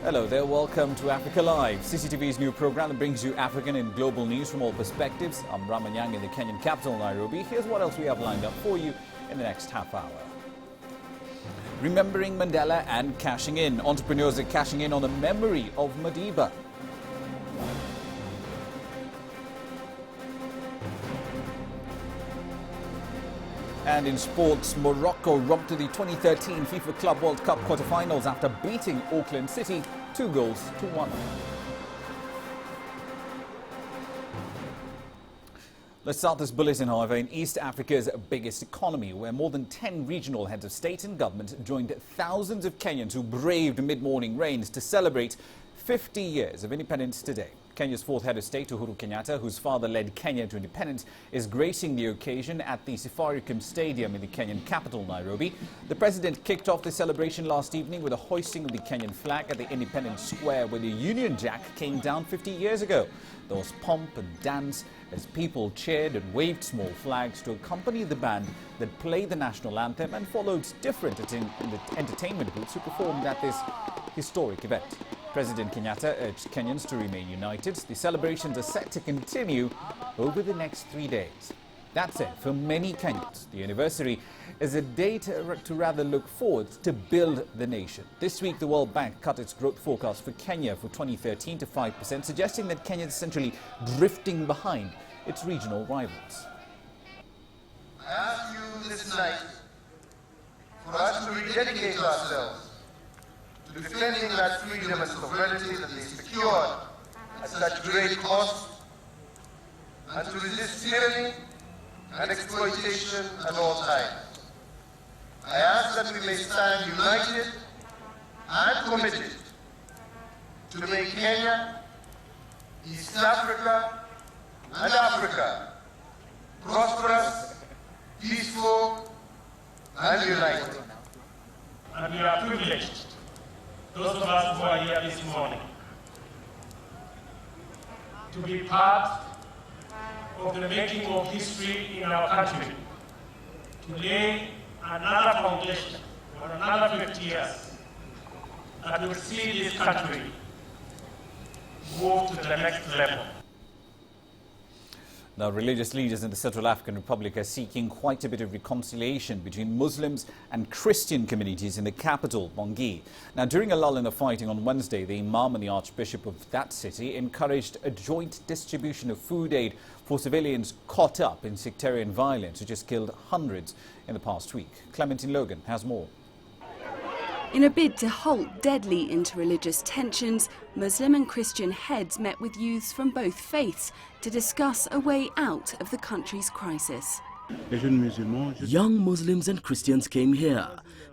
Hello there, welcome to Africa Live, CCTV's new program that brings you African and global news from all perspectives. I'm Ramanyang in the Kenyan capital, Nairobi. Here's what else we have lined up for you in the next half hour. Remembering Mandela and cashing in. Entrepreneurs are cashing in on the memory of Madiba. And in sports, Morocco romped to the 2013 FIFA Club World Cup quarterfinals after beating Auckland City 2-1. Let's start this bulletin, however, in East Africa's biggest economy, where more than 10 regional heads of state and government joined thousands of Kenyans who braved mid-morning rains to celebrate 50 years of independence today. Kenya's fourth head of state, Uhuru Kenyatta, whose father led Kenya to independence, is gracing the occasion at the Safaricom Stadium in the Kenyan capital, Nairobi. The president kicked off the celebration last evening with a hoisting of the Kenyan flag at the Independence Square, where the Union Jack came down 50 years ago. There was pomp and dance as people cheered and waved small flags to accompany the band that played the national anthem and followed different entertainment groups who performed at this historic event. President Kenyatta urged Kenyans to remain united. The celebrations are set to continue over the next 3 days. That said, for many Kenyans, the anniversary is a day to rather look forward to build the nation. This week, the World Bank cut its growth forecast for Kenya for 2013 to 5%, suggesting that Kenya is essentially drifting behind its regional rivals. I ask you this night for us to rededicate ourselves to defending that freedom and sovereignty that they secured at such great cost, and to resist tyranny and exploitation at all times. I ask that we may stand united and committed to make Kenya, East Africa, and Africa prosperous, peaceful, and united. And we are privileged, those of us who are here this morning, to be part of the making of history in our country, to lay another foundation for another 50 years that will see this country move to the next level. Now, religious leaders in the Central African Republic are seeking quite a bit of reconciliation between Muslims and Christian communities in the capital, Bangui. Now, during a lull in the fighting on Wednesday, the Imam and the Archbishop of that city encouraged a joint distribution of food aid for civilians caught up in sectarian violence, which has killed hundreds in the past week. Clementine Logan has more. In a bid to halt deadly interreligious tensions, Muslim and Christian heads met with youths from both faiths to discuss a way out of the country's crisis. Young Muslims and Christians came here.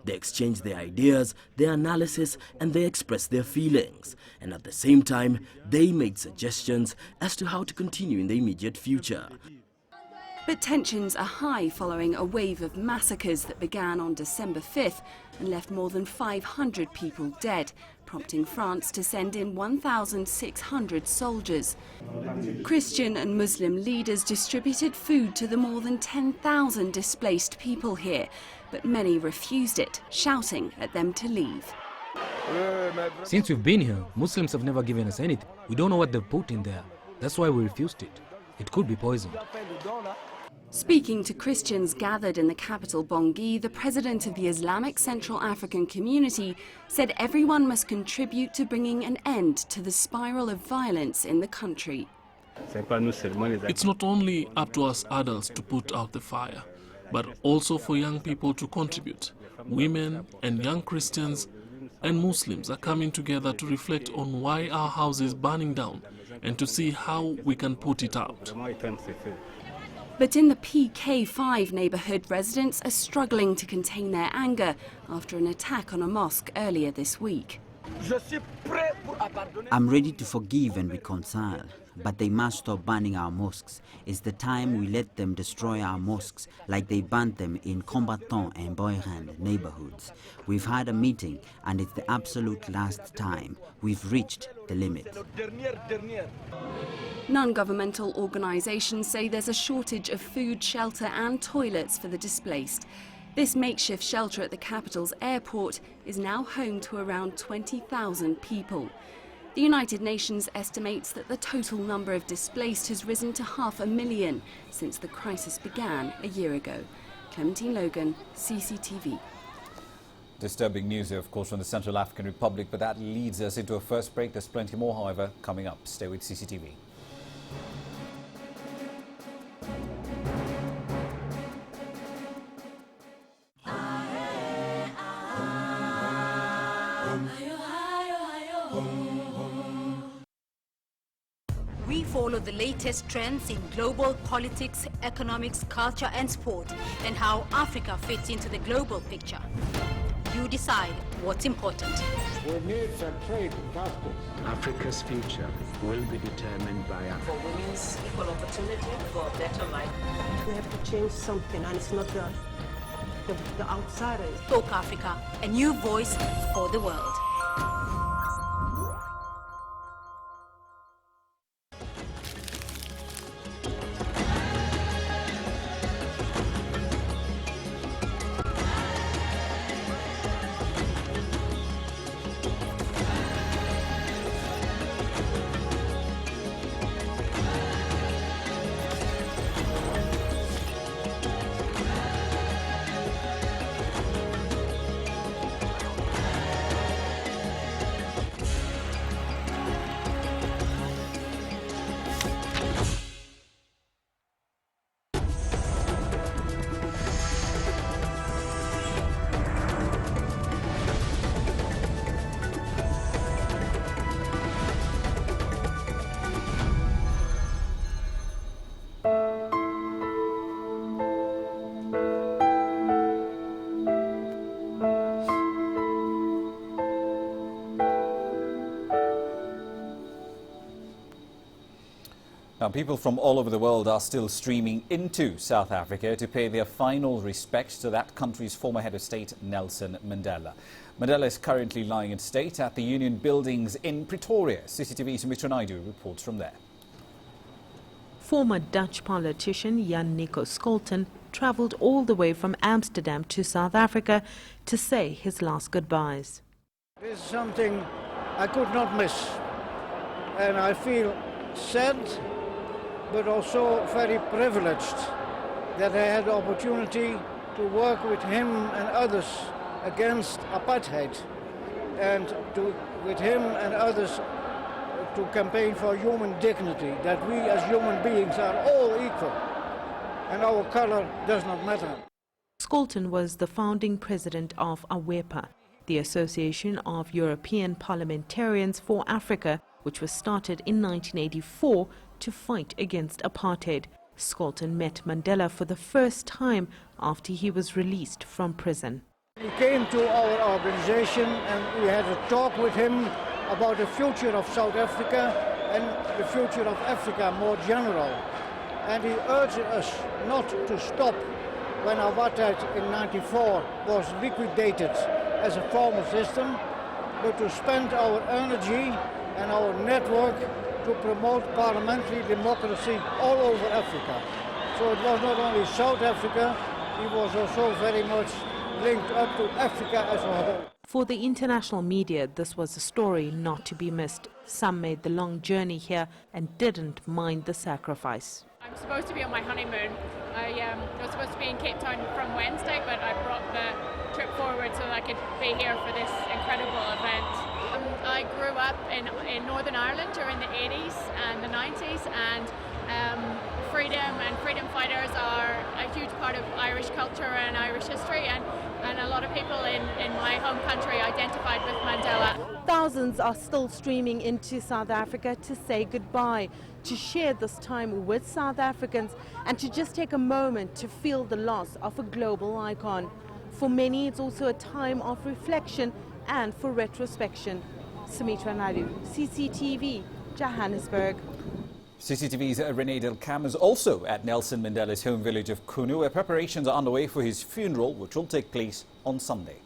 They exchanged their ideas, their analysis, and they expressed their feelings. And at the same time, they made suggestions as to how to continue in the immediate future. But tensions are high following a wave of massacres that began on December 5th and left more than 500 people dead, prompting France to send in 1,600 soldiers. Christian and Muslim leaders distributed food to the more than 10,000 displaced people here, but many refused it, shouting at them to leave. Since we've been here, Muslims have never given us anything. We don't know what they've put in there. That's why we refused it. It could be poison. Speaking to Christians gathered in the capital Bangui, the president of the Islamic Central African Community said everyone must contribute to bringing an end to the spiral of violence in the country. It's not only up to us adults to put out the fire, but also for young people to contribute. Women and young Christians and Muslims are coming together to reflect on why our house is burning down and to see how we can put it out. But in the PK5 neighbourhood, residents are struggling to contain their anger after an attack on a mosque earlier this week. I'm ready to forgive and reconcile, but they must stop burning our mosques. It's the time we let them destroy our mosques like they burned them in Combatant and Boyran neighbourhoods. We've had a meeting and it's the absolute last time. We've reached the limit. Non-governmental organisations say there's a shortage of food, shelter and toilets for the displaced. This makeshift shelter at the capital's airport is now home to around 20,000 people. The United Nations estimates that the total number of displaced has risen to 500,000 since the crisis began a year ago. Clementine Logan, CCTV. Disturbing news, of course, from the Central African Republic, but that leads us into a first break. There's plenty more, however, coming up. Stay with CCTV. We follow the latest trends in global politics, economics, culture and sport, and how Africa fits into the global picture. You decide what's important. We need a trade justice. Africa's future will be determined by Africa. For women's equal opportunity, for a better life. We have to change something, and it's not the outsiders. Talk Africa, a new voice for the world. Now, people from all over the world are still streaming into South Africa to pay their final respects to that country's former head of state, Nelson Mandela. Mandela is currently lying in state at the Union Buildings in Pretoria. CCTV's Sumitra Naidu reports from there. Former Dutch politician Jan Nico Scholten travelled all the way from Amsterdam to South Africa to say his last goodbyes. This is something I could not miss, and I feel sad but also very privileged that I had the opportunity to work with him and others against apartheid, and with him and others to campaign for human dignity, that we as human beings are all equal and our color does not matter. Scholten was the founding president of AWEPA, the Association of European Parliamentarians for Africa, which was started in 1984 to fight against apartheid. Scholten met Mandela for the first time after he was released from prison. He came to our organization and we had a talk with him about the future of South Africa and the future of Africa more general. And he urged us not to stop when apartheid in 1994 was liquidated as a formal system, but to spend our energy and our network to promote parliamentary democracy all over Africa. So it was not only South Africa, he was also very much linked up to Africa as a whole. For the international media, this was a story not to be missed. Some made the long journey here and didn't mind the sacrifice. I'm supposed to be on my honeymoon. I was supposed to be in Cape Town from Wednesday, but I brought the trip forward so that I could be here for this incredible event. I grew up in Northern Ireland during the 80s and the 90s, and freedom and freedom fighters are a huge part of Irish culture and Irish history, and a lot of people in my home country identified with Mandela. Thousands are still streaming into South Africa to say goodbye, to share this time with South Africans, and to just take a moment to feel the loss of a global icon. For many, it's also a time of reflection and for retrospection. Sumitra Naidu, CCTV, Johannesburg. CCTV's Renee Delcam is also at Nelson Mandela's home village of Kunu, where preparations are underway for his funeral, which will take place on Sunday.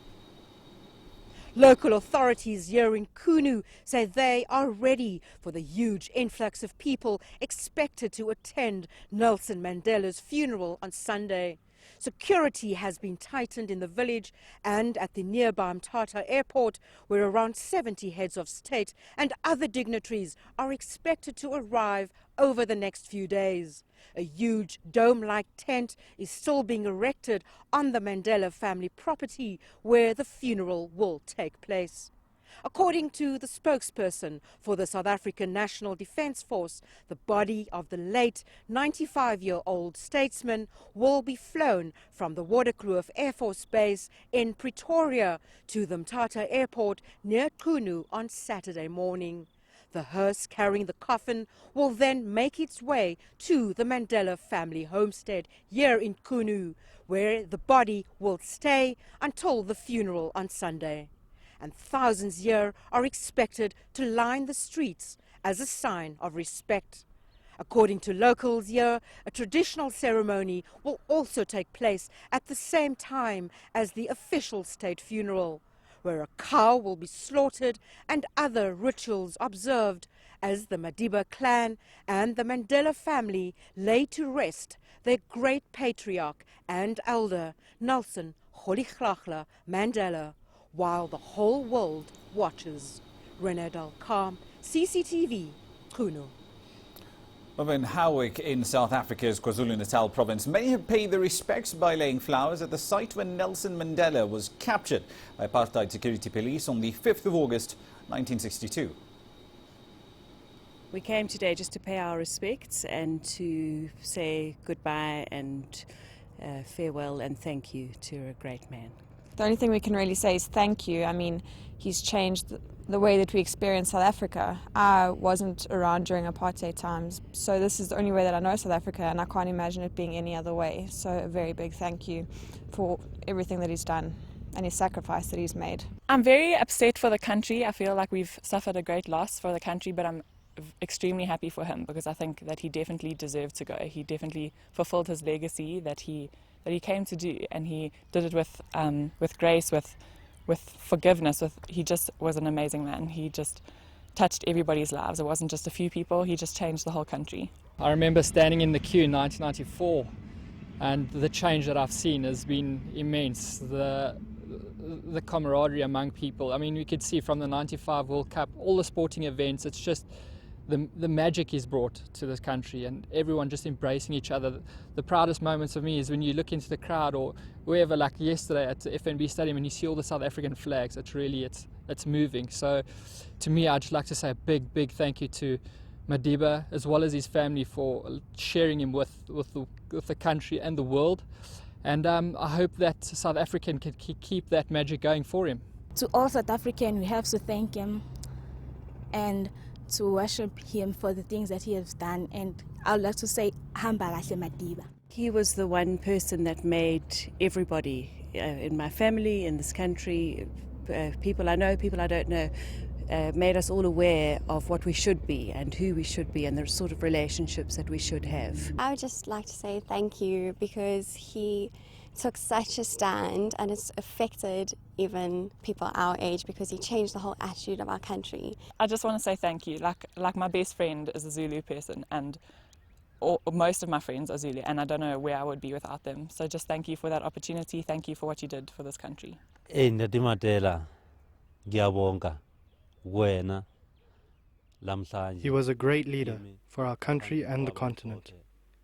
Local authorities here in Kunu say they are ready for the huge influx of people expected to attend Nelson Mandela's funeral on Sunday. Security has been tightened in the village and at the nearby Mthatha airport, where around 70 heads of state and other dignitaries are expected to arrive over the next few days. A huge dome-like tent is still being erected on the Mandela family property where the funeral will take place. According to the spokesperson for the South African National Defence Force, the body of the late 95-year-old statesman will be flown from the Waterkloof Air Force Base in Pretoria to the Mthatha Airport near Qunu on Saturday morning. The hearse carrying the coffin will then make its way to the Mandela family homestead here in Qunu, where the body will stay until the funeral on Sunday. And thousands here are expected to line the streets as a sign of respect. According to locals here, a traditional ceremony will also take place at the same time as the official state funeral, where a cow will be slaughtered and other rituals observed as the Madiba clan and the Mandela family lay to rest their great patriarch and elder, Nelson Rolihlahla Mandela, while the whole world watches. Renee Dalkam, CCTV, Qunu. Well, in Howick in South Africa's KwaZulu-Natal province, many have paid their respects by laying flowers at the site where Nelson Mandela was captured by apartheid security police on the 5th of August 1962. We came today just to pay our respects and to say goodbye and farewell and thank you to a great man. The only thing we can really say is thank you. I mean, he's changed the way that we experience South Africa. I wasn't around during apartheid times, so this is the only way that I know South Africa, and I can't imagine it being any other way. So a very big thank you for everything that he's done and his sacrifice that he's made. I'm very upset for the country. I feel like we've suffered a great loss for the country, but I'm extremely happy for him because I think that he definitely deserved to go. He definitely fulfilled his legacy that he came to do, and he did it with grace, with forgiveness. He just was an amazing man. He just touched everybody's lives. It wasn't just a few people. He just changed the whole country. I remember standing in the queue in 1994, and the change that I've seen has been immense. The camaraderie among people. I mean, we could see from the 95 World Cup, all the sporting events, it's just the magic is brought to this country and everyone just embracing each other. The proudest moments of me is when you look into the crowd or wherever, like yesterday at the FNB Stadium, and you see all the South African flags. It's moving. So to me, I'd just like to say a big thank you to Madiba as well as his family for sharing him with the country and the world. And I hope that South African can keep that magic going for him. To all South African, we have to thank him and to worship him for the things that he has done, and I would like to say Hambalahle Madiba. He was the one person that made everybody in my family, in this country, people I know, people I don't know, made us all aware of what we should be and who we should be and the sort of relationships that we should have. I would just like to say thank you because he took such a stand and it's affected even people our age because he changed the whole attitude of our country. I just want to say thank you. Like my best friend is a Zulu person and most of my friends are Zulu, and I don't know where I would be without them. So just thank you for that opportunity. Thank you for what you did for this country. He was a great leader for our country and the continent.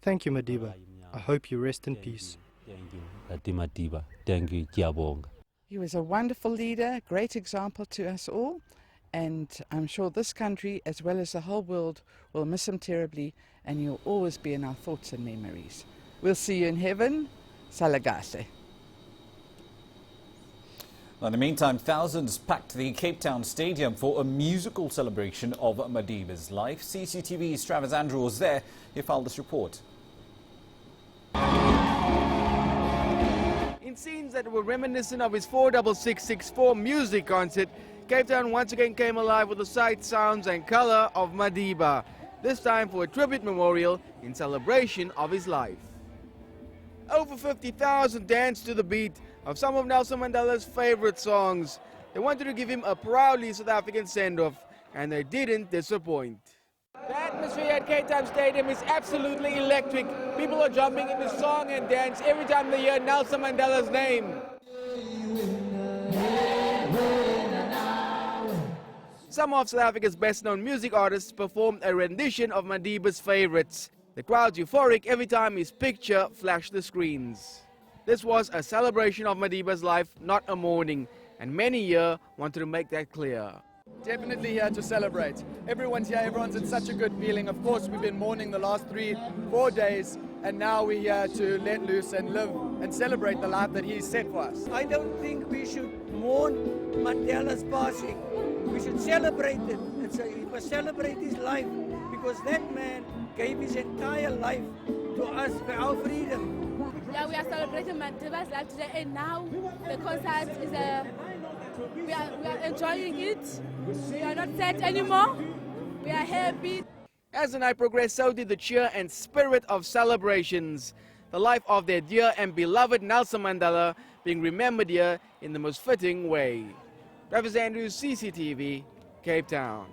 Thank you, Madiba. I hope you rest in peace. He was a wonderful leader, great example to us all, and I'm sure this country as well as the whole world will miss him terribly, and he'll always be in our thoughts and memories. We'll see you in heaven. Salagase. In the meantime, thousands packed the Cape Town Stadium for a musical celebration of Madiba's life. CCTV's Travis Andrew was there. He filed this report. In scenes that were reminiscent of his 46664 music concert, Cape Town once again came alive with the sight, sounds and colour of Madiba, this time for a tribute memorial in celebration of his life. Over 50,000 danced to the beat of some of Nelson Mandela's favourite songs. They wanted to give him a proudly South African send-off, and they didn't disappoint. The atmosphere at Cape Town Stadium is absolutely electric. People are jumping into song and dance every time they hear Nelson Mandela's name. Some of South Africa's best-known music artists performed a rendition of Madiba's favorites. The crowd's euphoric every time his picture flashed the screens. This was a celebration of Madiba's life, not a mourning, and many here wanted to make that clear. Definitely here to celebrate. Everyone's here, everyone's in such a good feeling. Of course, we've been mourning the last 3-4 days, and now we're here to let loose and live and celebrate the life that he's set for us. I don't think we should mourn Mandela's passing. We should celebrate it and say we must celebrate his life, because that man gave his entire life to us for our freedom. Yeah, we are celebrating Mandela's life today, and now the concert is we are enjoying it. We are not sad anymore. We are happy. As the night progressed, so did the cheer and spirit of celebrations. The life of their dear and beloved Nelson Mandela being remembered here in the most fitting way. Travis Andrews, CCTV, Cape Town.